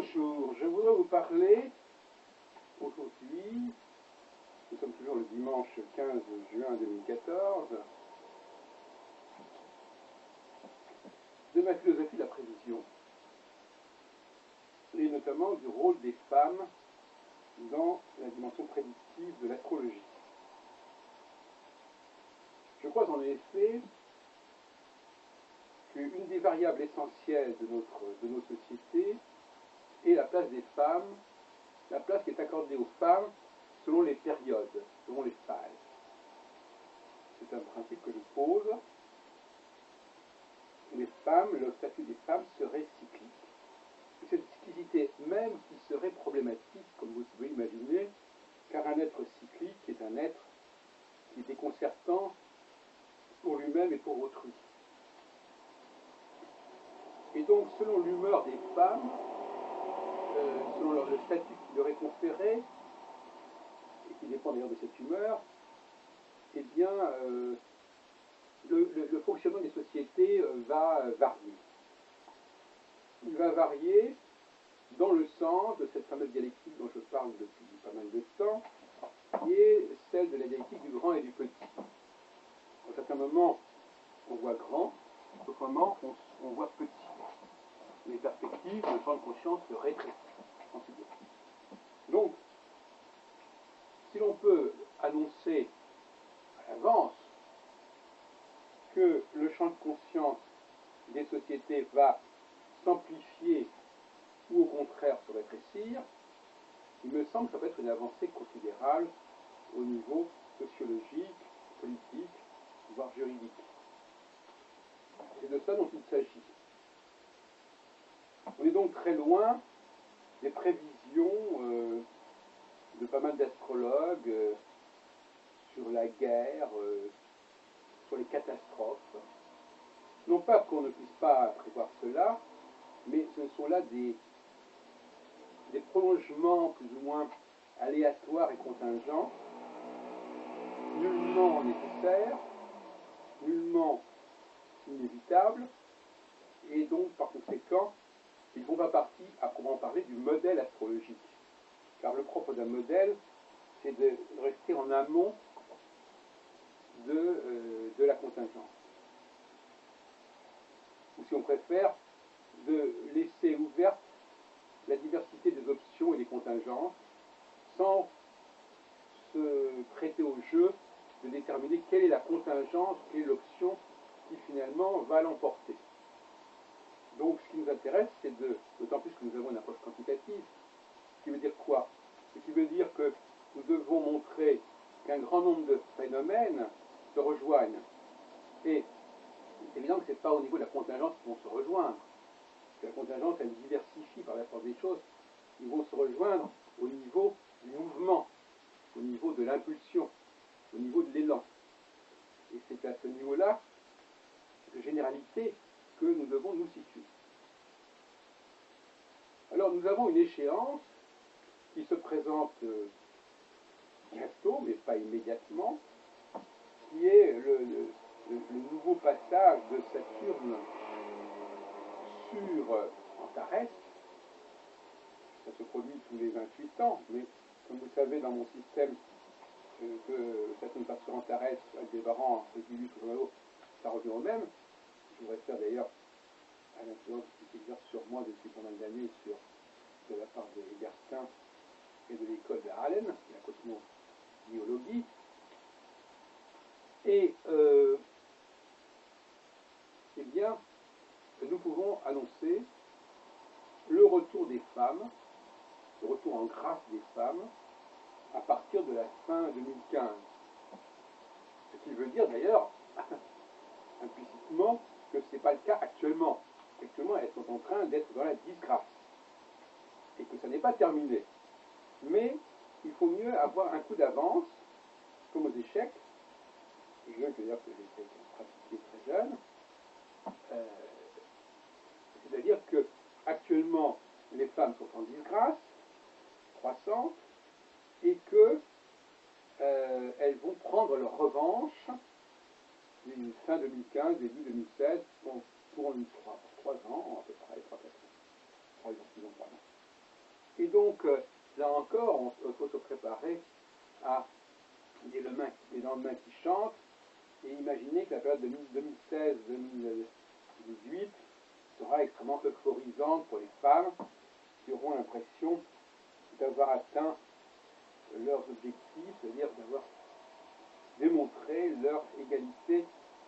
Bonjour, je voudrais vous parler aujourd'hui, nous sommes toujours le dimanche 15 juin 2014, de ma philosophie de la prévision, et notamment du rôle des femmes dans la dimension prédictive de l'astrologie. Je crois en effet qu'une des variables essentielles de nos sociétés est la place des femmes, la place qui est accordée aux femmes selon les périodes, selon les phases. C'est un principe que je pose. Les femmes, le statut des femmes serait cyclique. Et cette cyclicité même qui serait problématique, comme vous pouvez imaginer, car un être cyclique est un être qui est déconcertant pour lui-même et pour autrui. Et donc, selon l'humeur des femmes, selon le statut qui leur est conféré, et qui dépend d'ailleurs de cette humeur, eh bien, le fonctionnement des sociétés va varier. Il va varier dans le sens de cette fameuse dialectique dont je parle depuis pas mal de temps, qui est celle de la dialectique du grand et du petit. À certains moments, on voit grand, à d'autres moments, on voit petit. Les perspectives, le champ de conscience se rétrécit. Donc, si l'on peut annoncer à l'avance que le champ de conscience des sociétés va s'amplifier ou au contraire se rétrécir, il me semble que ça peut être une avancée considérable au niveau sociologique, politique, voire juridique. C'est de ça dont il s'agit. On est donc très loin des prévisions de pas mal d'astrologues sur la guerre, sur les catastrophes. Non pas qu'on ne puisse pas prévoir cela, mais ce sont là des prolongements plus ou moins aléatoires et contingents, nullement nécessaires, nullement inévitables, et donc par conséquent, ils ne font pas partie, à proprement parler, du modèle astrologique. Car le propre d'un modèle, c'est de rester en amont de la contingence. Ou si on préfère, de laisser ouverte la diversité des options et des contingences sans se prêter au jeu de déterminer quelle est la contingence, quelle est l'option qui finalement va l'emporter. Donc ce qui nous intéresse, c'est d'autant plus que nous avons une approche quantitative, ce qui veut dire quoi? Ce qui veut dire que nous devons montrer qu'un grand nombre de phénomènes se rejoignent. Et c'est évident que ce n'est pas au niveau de la contingence qu'ils vont se rejoindre. Parce que la contingence, elle diversifie par la force des choses. Ils vont se rejoindre au niveau du mouvement, au niveau de l'impulsion, au niveau de l'élan. Et c'est à ce niveau-là, de généralité, que nous devons nous situer. Alors nous avons une échéance qui se présente bientôt, mais pas immédiatement, qui est le nouveau passage de Saturne sur Antares. Ça se produit tous les 28 ans, mais comme vous savez, dans mon système, que Saturne passe sur Antares avec des varans Régulus ou Joao, ça revient au même. Je voudrais faire d'ailleurs à l'influence qui s'exerce sur moi depuis pas mal d'années de la part des Garstins et de l'école de Harlem, la cosmobiologie. Et eh bien, nous pouvons annoncer le retour des femmes, le retour en grâce des femmes, à partir de la fin 2015. Ce qui veut dire d'ailleurs, implicitement, que ce n'est pas le cas actuellement. Actuellement, elles sont en train d'être dans la disgrâce. Et que ça n'est pas terminé. Mais il faut mieux avoir un coup d'avance, comme aux échecs, jeu que d'ailleurs que j'ai pratiqué très jeune. C'est-à-dire que actuellement, les femmes sont en disgrâce croissante et que elles vont prendre leur revanche fin 2015, début 2016, pour 3 ans à peu près, 3-4 ans. 3 ans, 3 ans. Et donc, là encore, il faut se préparer à des lendemains qui chantent, et imaginer que la période de 2016-2018 sera extrêmement euphorisante pour les femmes qui auront l'impression d'avoir atteint leurs objectifs, c'est-à-dire d'avoir démontré leur égalité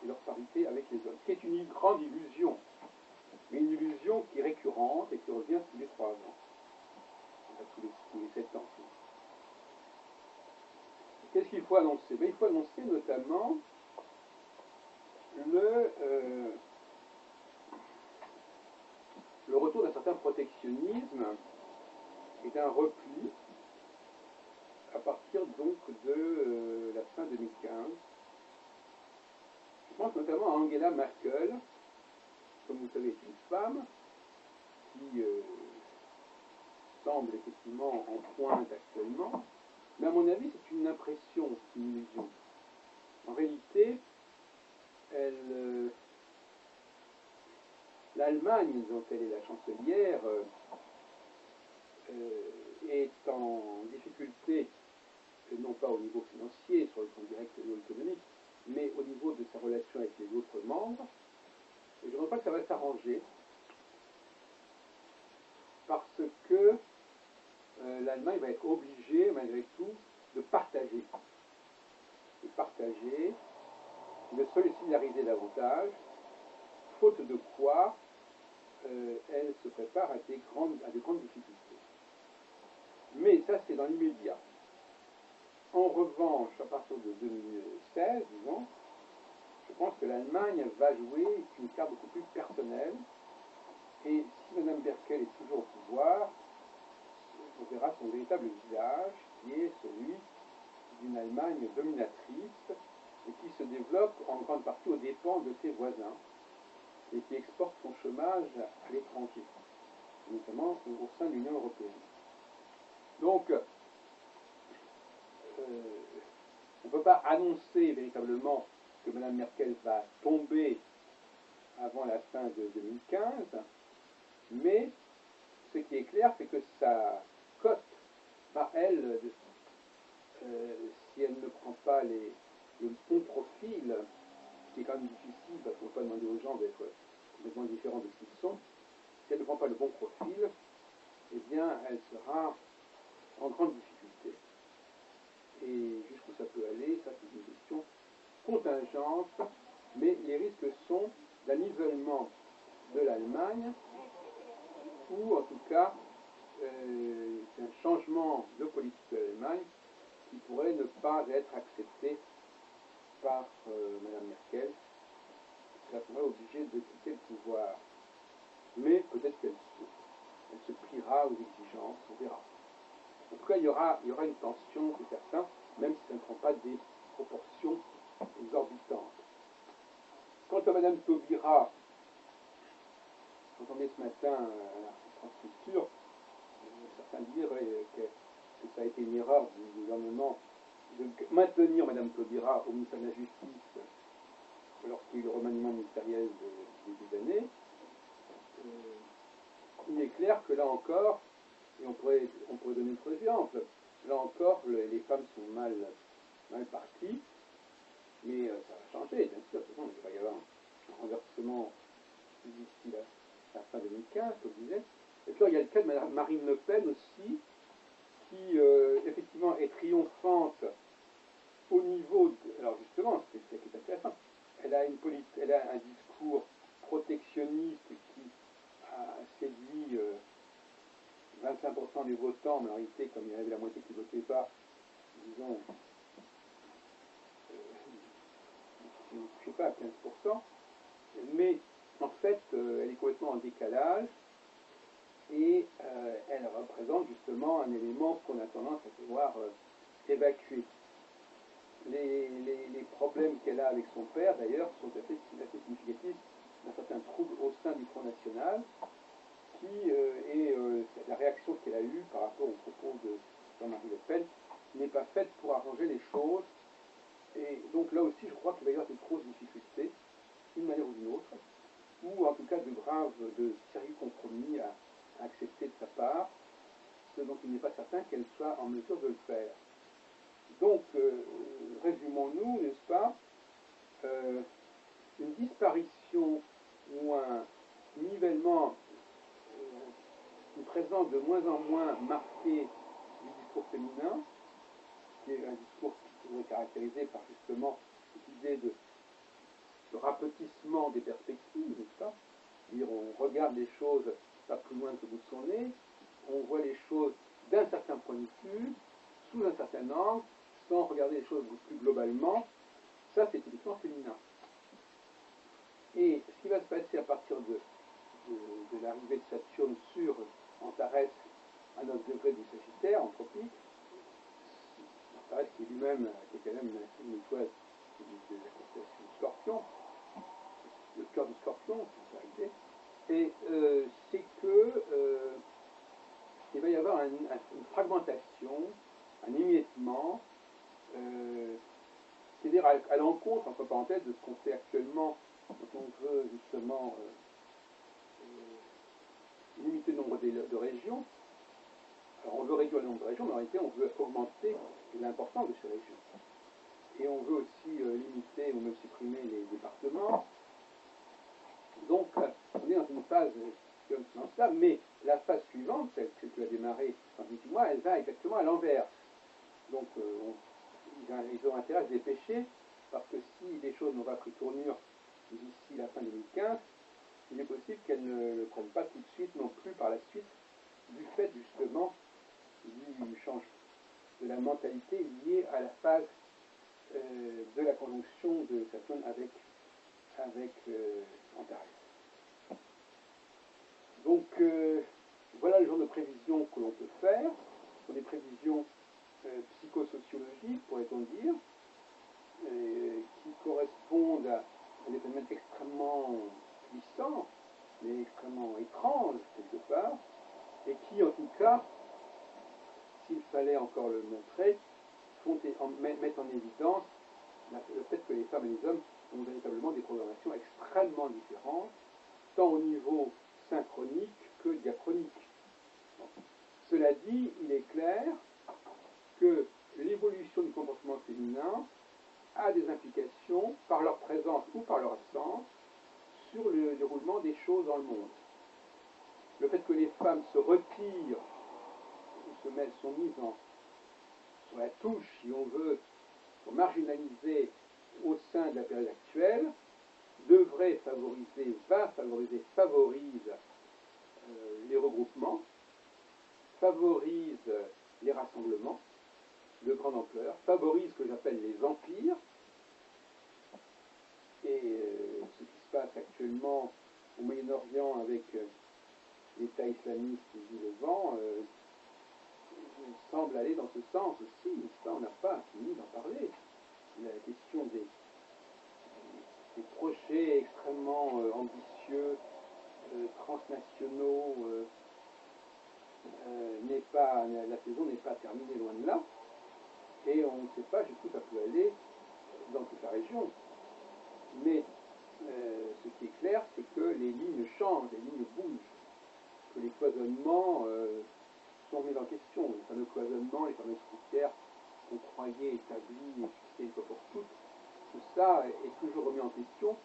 et leur parité avec les hommes. Ce qui est une grande illusion, mais une illusion qui est récurrente et qui revient tous les 3 ans, tous les 7 ans. Qu'est-ce qu'il faut annoncer? Il faut annoncer notamment le retour d'un certain protectionnisme et d'un repli à partir donc de la fin 2015. Je pense notamment à Angela Merkel, comme vous savez, est une femme qui semble effectivement en pointe actuellement, mais à mon avis c'est une impression, c'est une illusion. En réalité, l'Allemagne, dont elle est la chancelière, est en difficulté, non pas au niveau financier, sur le plan direct et économique, mais au niveau de sa relation avec les autres membres. Et je ne crois pas que ça va s'arranger, parce que l'Allemagne va être obligée, malgré tout, de partager. De solidariser davantage, faute de quoi elle se prépare à de grandes difficultés. Mais ça, c'est dans l'immédiat. En revanche, à partir de 2016, disons, je pense que l'Allemagne va jouer une carte beaucoup plus personnelle. Et si Mme Merkel est toujours au pouvoir, on verra son véritable visage, qui est celui d'une Allemagne dominatrice et qui se développe en grande partie aux dépens de ses voisins et qui exporte son chômage à l'étranger, notamment au sein de l'Union européenne. Donc, on ne peut pas annoncer véritablement que Mme Merkel va tomber avant la fin de 2015, mais ce qui est clair, c'est que sa cote va, elle, si elle ne prend pas le bon profil, ce qui est quand même difficile parce qu'on ne peut pas demander aux gens d'être complètement différents de ce qu'ils sont, si elle ne prend pas le bon profil, eh bien, elle sera en grande difficulté. Et jusqu'où ça peut aller, ça c'est une question contingente, mais les risques sont d'un isolement de l'Allemagne, ou en tout cas d'un changement de politique de l'Allemagne qui pourrait ne pas être accepté par Mme Merkel, qui la pourrait obliger de quitter le pouvoir. Mais peut-être qu'elle se pliera aux exigences, on verra. En tout cas, il y aura une tension, c'est certain, même si ça ne prend pas des proportions exorbitantes. Quant à Mme Taubira, j'entendais ce matin à la France Culture, certains dire que ça a été une erreur du gouvernement de maintenir Mme Taubira au ministère de la Justice lorsqu'il y a eu le remaniement ministériel de début d'année. Il est clair que là encore, et on pourrait donner d'autres exemples, là encore les femmes sont mal parties, mais ça va changer, bien sûr, il va y avoir un renversement d'ici la fin 2015, comme je disais. Et puis il y a le cas de Marine Le Pen aussi, qui effectivement est triomphante au niveau alors justement, c'est ça qui est intéressant, elle a un discours protectionniste qui a séduit 25% des votants, mais en réalité, comme il y avait la moitié qui ne votait pas, disons, je ne sais pas, 15%, mais en fait, elle est complètement en décalage, et elle représente justement un élément qu'on a tendance à pouvoir évacuer. Les problèmes qu'elle a avec son père, d'ailleurs, sont assez significatifs d'un certain trouble au sein du Front National, qui est la réaction qu'elle a eue par rapport aux propos de Jean-Marie Le Pen n'est pas faite pour arranger les choses. Et donc là aussi, je crois qu'il va y avoir de grosses difficultés, d'une manière ou d'une autre, ou en tout cas de sérieux compromis à accepter de sa part. ce dont il n'est pas certain qu'elle soit en mesure de le faire. Donc, résumons-nous, n'est-ce pas, une disparition ou un nivellement, une présence de moins en moins marquée du discours féminin, qui est un discours qui est caractérisé par justement cette idée de rapetissement des perspectives, n'est-ce pas? C'est-à-dire on regarde les choses pas plus loin que le bout de son nez, on voit les choses d'un certain point de vue, sous un certain angle, sans regarder les choses plus globalement. Ça, c'est typiquement féminin. Et ce qui va se passer à partir de l'arrivée de Saturne sur Antares à 9 degrés du Sagittaire, en tropique, Antares qui est lui-même, qui est quand même une étoile de la constellation du Scorpion, le cœur du Scorpion, en réalité, et c'est que il va y avoir une fragmentation, un émiettement, c'est-à-dire à l'encontre, entre parenthèses, de ce qu'on fait actuellement quand on veut justement limiter le nombre de régions. Alors on veut réduire le nombre de régions, mais en réalité on veut augmenter l'importance de ces régions. Et on veut aussi limiter ou même supprimer les départements. Donc on est dans une phase comme ça, mais la phase suivante, celle qui a démarré en 18 mois, elle va exactement à l'envers. Donc ils ont intérêt à se dépêcher, parce que si les choses n'ont pas pris tournure d'ici la fin 2015, il est possible qu'elles ne le prennent pas tout de suite non plus par la suite, du fait justement du changement de la mentalité liée à la phase de la conjonction de Saturne avec Antares. Donc voilà le genre de prévisions que l'on peut faire, ce sont des prévisions psychosociologiques, pourrait-on dire, qui correspondent à des phénomènes extrêmement puissants, mais extrêmement étranges quelque part, et qui en tout cas, s'il fallait encore le montrer, mettent en évidence le fait que les femmes et les hommes ont véritablement des programmations extrêmement différentes, tant au niveau synchronique que diachronique. Bon. Cela dit, il est clair que l'évolution du comportement féminin a des implications, par leur présence ou par leur absence, sur le déroulement des choses dans le monde. Le fait que les femmes se retirent, ou sont mises sur la touche, si on veut, pour marginaliser au sein de la période actuelle, devrait favoriser, favorise les regroupements, favorise les rassemblements de grande ampleur, favorise ce que j'appelle les empires, et ce qui se passe actuellement au Moyen-Orient avec l'État islamiste du Levant semble aller dans ce sens aussi. Ça, on n'a pas fini d'en parler. La question des projets extrêmement ambitieux, transnationaux, la saison n'est pas terminée, loin de là, et on ne sait pas jusqu'où ça peut aller dans toute la région. Mais ce qui est clair, c'est que les lignes changent, les lignes bougent, que les cloisonnements sont mis en question. Les fameux cloisonnements, les fameuses frontières qu'on croyait établies et fixées une fois pour toutes, tout ça est toujours remis en question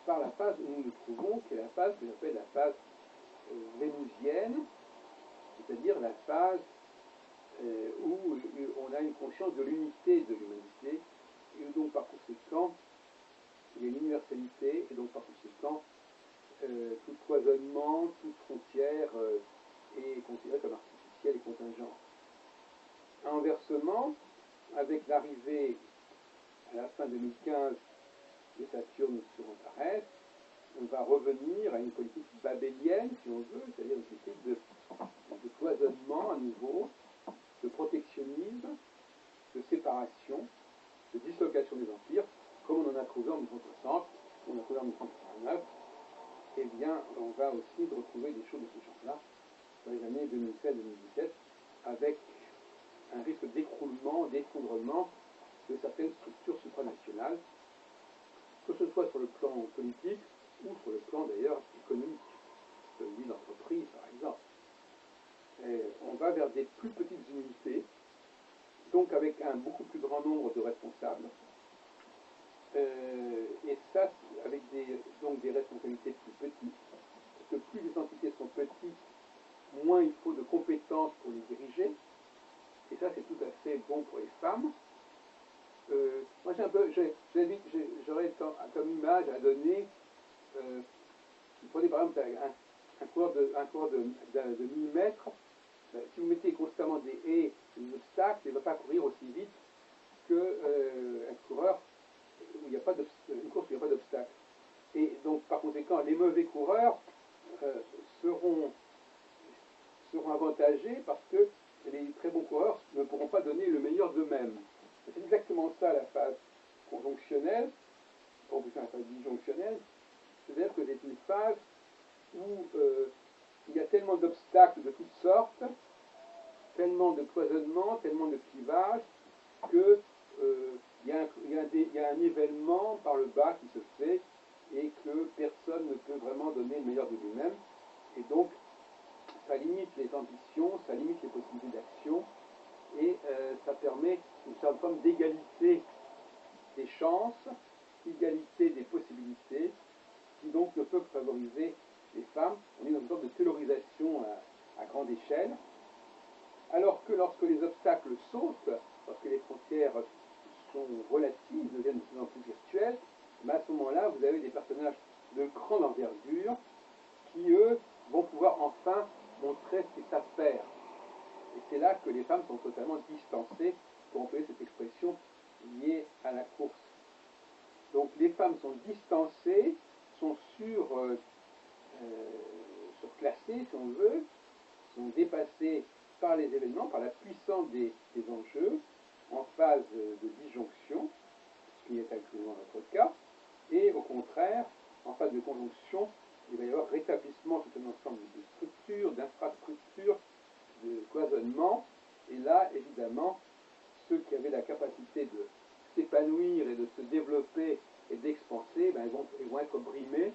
par la phase où nous nous trouvons, qui est la phase que j'appelle la phase vénusienne, c'est-à-dire la phase où on a une conscience de l'unité de l'humanité, et où donc par conséquent, il y a une universalité, et donc par conséquent, tout cloisonnement, toute frontière est considéré comme artificielle et contingente. Inversement, avec l'arrivée à la fin 2015 de Saturne sur Antares, on va revenir à une politique babélienne, si on veut, c'est-à-dire une politique de cloisonnement à nouveau, de protectionnisme, de séparation, de dislocation des empires, comme on en a trouvé en 1960, on a trouvé en 1989. Eh bien, on va aussi retrouver des choses de ce genre-là dans les années 2016-2017, avec un risque d'écroulement, d'effondrement de certaines structures supranationales, que ce soit sur le plan politique ou sur le plan d'ailleurs économique, celui d'entreprise par exemple. on va vers des plus petites unités, donc avec un beaucoup plus grand nombre de responsables, et ça avec donc des responsabilités plus petites, parce que plus les entités sont petites, moins il faut de compétences pour les diriger, et ça c'est tout à fait bon pour les femmes. Moi j'aurais comme image à donner, vous prenez par exemple un coureur de 1000 mètres, si vous mettez constamment des haies, des obstacles, il ne va pas courir aussi vite qu'un coureur où il n'y a pas une course où il n'y a pas d'obstacle. Et donc par conséquent, les mauvais coureurs seront avantagés parce que les très bons coureurs ne pourront pas donner le meilleur d'eux-mêmes. C'est exactement ça la phase conjonctionnelle, ou la phase disjonctionnelle, c'est-à-dire que c'est une phase où il y a tellement d'obstacles de toutes sortes, tellement de cloisonnements, tellement de clivages, que il y a un nivellement par le bas qui se fait et que personne ne peut vraiment donner le meilleur de lui-même. Et donc, ça limite les ambitions, ça limite les possibilités d'action et ça permet une certaine forme d'égalité des chances, égalité des possibilités, qui donc ne peut que favoriser les femmes. On est dans une sorte de taylorisation à grande échelle. Alors que lorsque les obstacles sautent, lorsque les frontières sont relatives, deviennent de plus en plus virtuelles, mais à ce moment-là, vous avez des personnages de grande envergure qui, eux, vont pouvoir enfin montrer ce qu'ils savent faire. Et c'est là que les femmes sont totalement distancées, pour employer cette expression liée à la course. Donc les femmes sont distancées, sont surclassées, si on veut, sont dépassées par les événements, par la puissance des enjeux, en phase de disjonction, ce qui est actuellement notre cas, et au contraire, en phase de conjonction, il va y avoir rétablissement tout un ensemble de structures, d'infrastructures, de cloisonnement, et là, évidemment, ceux qui avaient la capacité de s'épanouir et de se développer et d'expanser, ben, ils vont être brimés,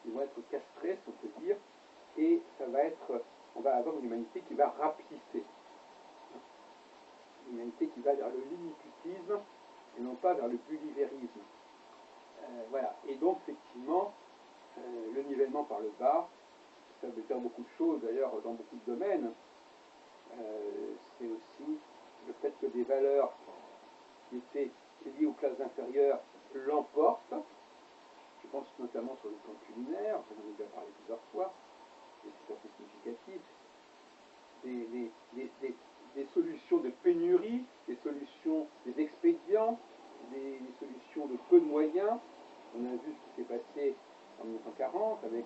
ils vont être castrés, si on peut dire, et on va avoir une humanité qui va rapetisser. Une humanité qui va vers le lilliputisme et non pas vers le gulliverisme. Voilà. Et donc, effectivement, le nivellement par le bas, ça veut faire beaucoup de choses, d'ailleurs, dans beaucoup de domaines. C'est aussi le fait que des valeurs qui étaient liées aux classes inférieures l'emportent. Je pense notamment sur le plan culinaire, j'en ai déjà parlé plusieurs fois, et c'est assez significatif. Des solutions de pénurie, des solutions, des expédients, des solutions de peu de moyens. On a vu ce qui s'est passé en 1940 avec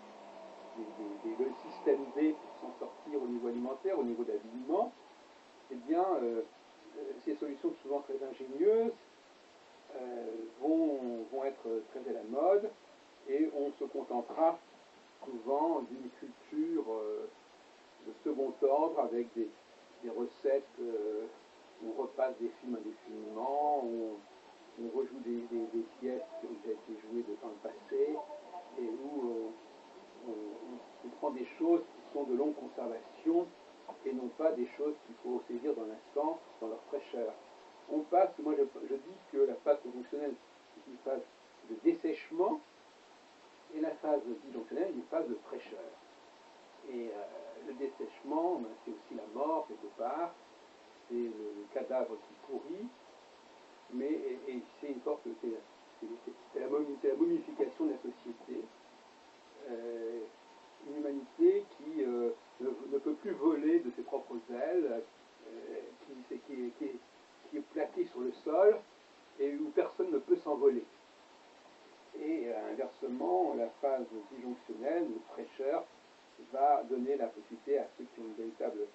le système D pour s'en sortir au niveau alimentaire, au niveau d'habillement. Eh bien, ces solutions souvent très ingénieuses vont être très à la mode et on se contentera souvent d'une culture de second ordre avec des recettes où on repasse des films indéfiniment, où on rejoue des pièces qui ont déjà été jouées dans le passé et où on prend des choses qui sont de longue conservation et non pas des choses qu'il faut saisir dans l'instant, dans leur fraîcheur. On passe, moi je dis que la phase conjonctionnelle est une phase de dessèchement et la phase disjonctionnelle est une phase de fraîcheur. Et le dessèchement, ben, c'est aussi la mort quelque part, c'est le cadavre qui pourrit, mais c'est une sorte, c'est la momification de la société. Une humanité qui ne peut plus voler de ses propres ailes, qui est plaquée sur le sol et où personne ne peut s'envoler. Et inversement, la phase disjonctionnelle, de fraîcheur, va donner la possibilité à ceux qui ont une véritable